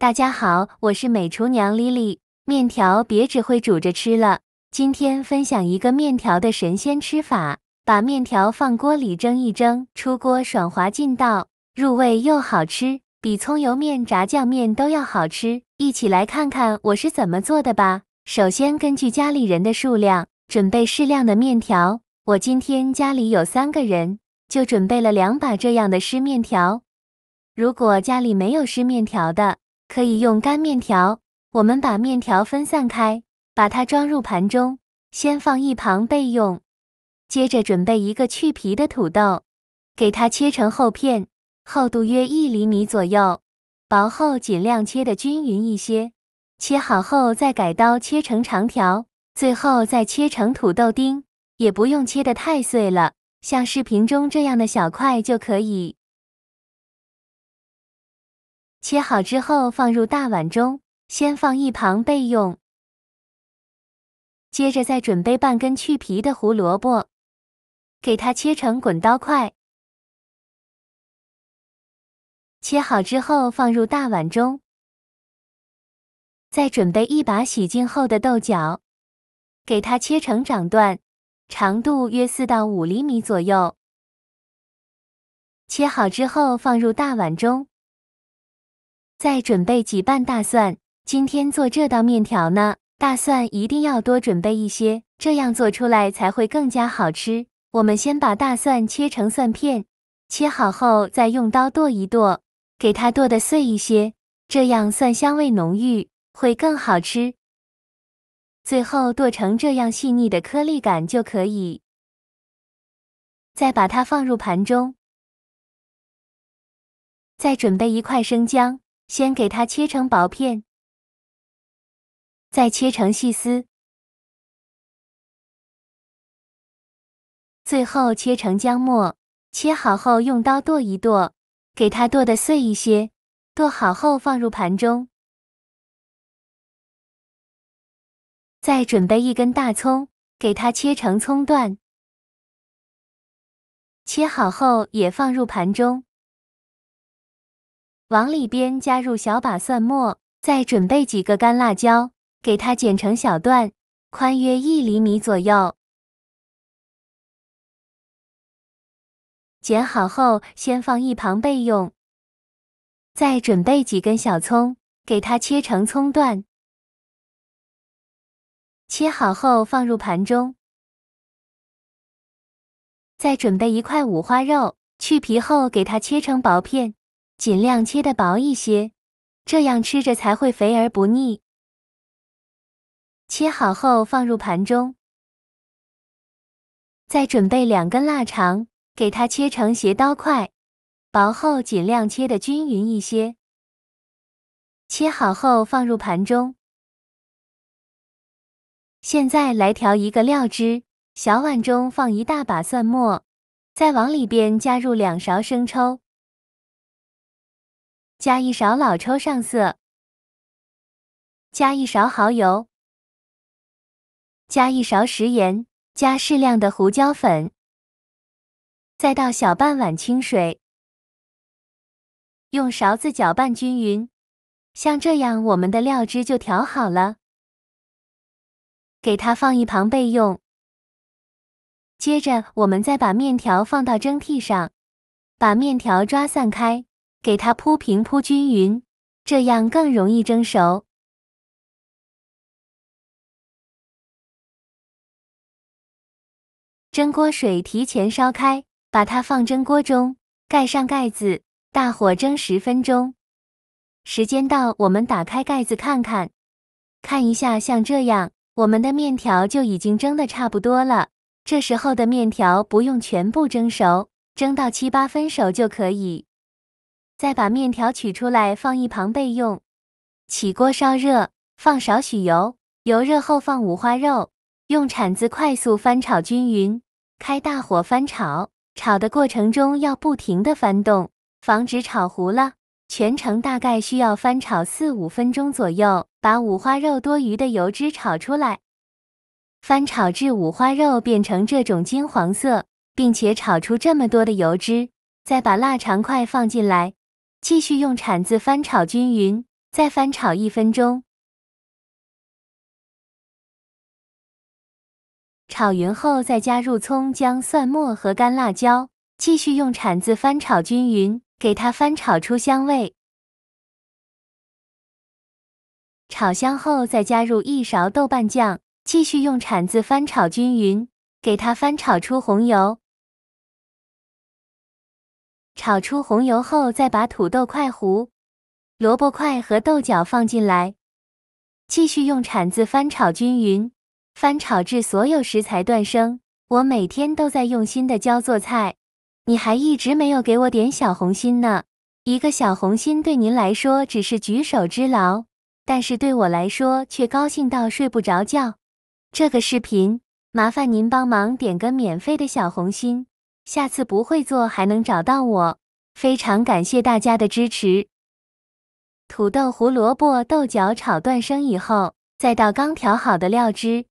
大家好，我是美厨娘 Lily。面条别只会煮着吃了，今天分享一个面条的神仙吃法。把面条放锅里蒸一蒸，出锅爽滑劲道，入味又好吃，比葱油面、炸酱面都要好吃。一起来看看我是怎么做的吧。首先根据家里人的数量，准备适量的面条。我今天家里有3个人，就准备了2把这样的湿面条。如果家里没有湿面条的，可以用干面条。我们把面条分散开，把它装入盘中，先放一旁备用。接着准备一个去皮的土豆，给它切成厚片，厚度约1厘米左右，薄厚尽量切得均匀一些。切好后再改刀切成长条，最后再切成土豆丁，也不用切得太碎了，像视频中这样的小块就可以。切好之后放入大碗中，先放一旁备用。接着再准备半根去皮的胡萝卜，给它切成滚刀块。切好之后放入大碗中。再准备1把洗净后的豆角，给它切成掌段，长度约4到5厘米左右。切好之后放入大碗中。再准备几瓣大蒜，今天做这道面条呢，大蒜一定要多准备一些，这样做出来才会更加好吃。我们先把大蒜切成蒜片，切好后再用刀剁一剁，给它剁得碎一些，这样蒜香味浓郁，会更好吃。最后剁成这样细腻的颗粒感就可以。再把它放入盘中。再准备1块生姜，先给它切成薄片，再切成细丝，最后切成姜末。切好后用刀剁一剁，给它剁得碎一些。剁好后放入盘中。再准备1根大葱，给它切成葱段，切好后也放入盘中。往里边加入小把蒜末，再准备几个干辣椒，给它剪成小段，宽约1厘米左右。剪好后先放一旁备用。再准备几根小葱，给它切成葱段，切好后放入盘中。再准备1块五花肉，去皮后给它切成薄片，尽量切得薄一些，这样吃着才会肥而不腻。切好后放入盘中。再准备2根腊肠，给它切成斜刀块，薄厚尽量切得均匀一些。切好后放入盘中。现在来调一个料汁，小碗中放1大把蒜末，再往里边加入2勺生抽，加1勺老抽上色，加1勺蚝油，加1勺食盐，加适量的胡椒粉，再倒小半碗清水，用勺子搅拌均匀，像这样我们的料汁就调好了。给它放一旁备用。接着我们再把面条放到蒸屉上，把面条抓散开，给它铺平铺均匀，这样更容易蒸熟。蒸锅水提前烧开，把它放蒸锅中，盖上盖子，大火蒸10分钟。时间到，我们打开盖子看看，看一下像这样，我们的面条就已经蒸得差不多了。这时候的面条不用全部蒸熟，蒸到7、8分熟就可以。再把面条取出来放一旁备用。起锅烧热，放少许油，油热后放五花肉，用铲子快速翻炒均匀，开大火翻炒，炒的过程中要不停地翻动，防止炒糊了。全程大概需要翻炒4、5分钟左右，把五花肉多余的油脂炒出来。翻炒至五花肉变成这种金黄色，并且炒出这么多的油脂，再把腊肠块放进来，继续用铲子翻炒均匀，再翻炒1分钟。炒匀后再加入葱、姜、蒜末和干辣椒，继续用铲子翻炒均匀，给它翻炒出香味。炒香后再加入1勺豆瓣酱，继续用铲子翻炒均匀，给它翻炒出红油。炒出红油后，再把土豆块糊、萝卜块和豆角放进来，继续用铲子翻炒均匀，翻炒至所有食材断生。我每天都在用心的教做菜，你还一直没有给我点小红心呢。一个小红心对您来说只是举手之劳，但是对我来说却高兴到睡不着觉。这个视频，麻烦您帮忙点个免费的小红心，下次不会做还能找到我。非常感谢大家的支持。土豆、胡萝卜、豆角炒断生以后，再倒刚调好的料汁，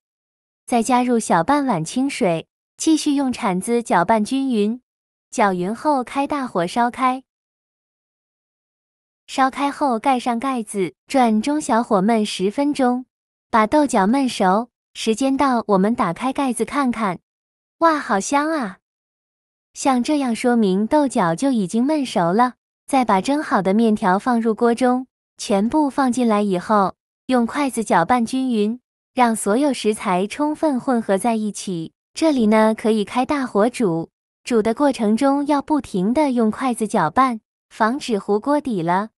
再加入小半碗清水，继续用铲子搅拌均匀。搅匀后开大火烧开。烧开后盖上盖子，转中小火焖10分钟，把豆角焖熟。时间到，我们打开盖子看看，哇，好香啊！像这样说明豆角就已经焖熟了。再把蒸好的面条放入锅中，全部放进来以后，用筷子搅拌均匀，让所有食材充分混合在一起。这里呢，可以开大火煮，煮的过程中要不停的用筷子搅拌，防止糊锅底了。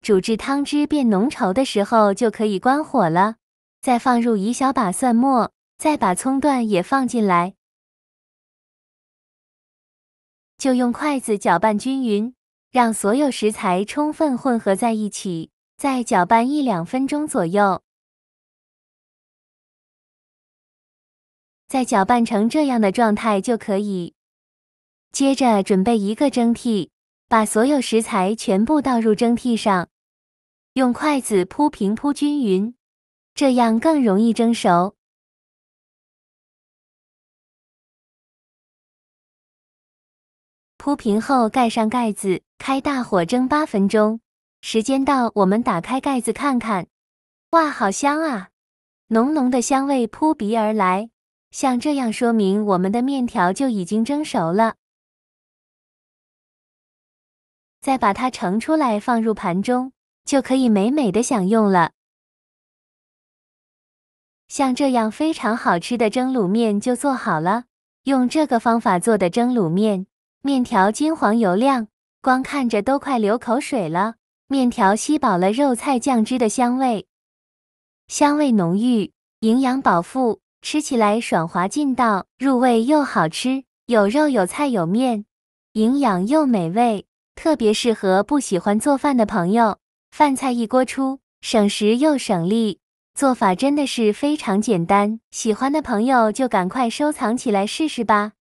煮至汤汁变浓稠的时候就可以关火了，再放入1小把蒜末，再把葱段也放进来，就用筷子搅拌均匀，让所有食材充分混合在一起，再搅拌1-2分钟左右。再搅拌成这样的状态就可以。接着准备一个蒸屉，把所有食材全部倒入蒸屉上，用筷子铺平铺均匀，这样更容易蒸熟。铺平后盖上盖子，开大火蒸8分钟。时间到，我们打开盖子看看，哇，好香啊！浓浓的香味扑鼻而来，像这样说明我们的面条就已经蒸熟了。再把它盛出来放入盘中，就可以美美的享用了。像这样非常好吃的蒸卤面就做好了。用这个方法做的蒸卤面，面条金黄油亮，光看着都快流口水了。面条吸饱了肉菜酱汁的香味，香味浓郁，营养饱腹，吃起来爽滑劲道，入味又好吃，有肉有菜有面，营养又美味，特别适合不喜欢做饭的朋友。饭菜一锅出，省时又省力，做法真的是非常简单，喜欢的朋友就赶快收藏起来试试吧。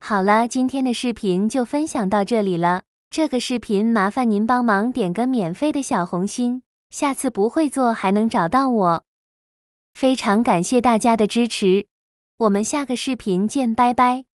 好了，今天的视频就分享到这里了。这个视频麻烦您帮忙点个免费的小红心，下次不会做还能找到我。非常感谢大家的支持，我们下个视频见，拜拜。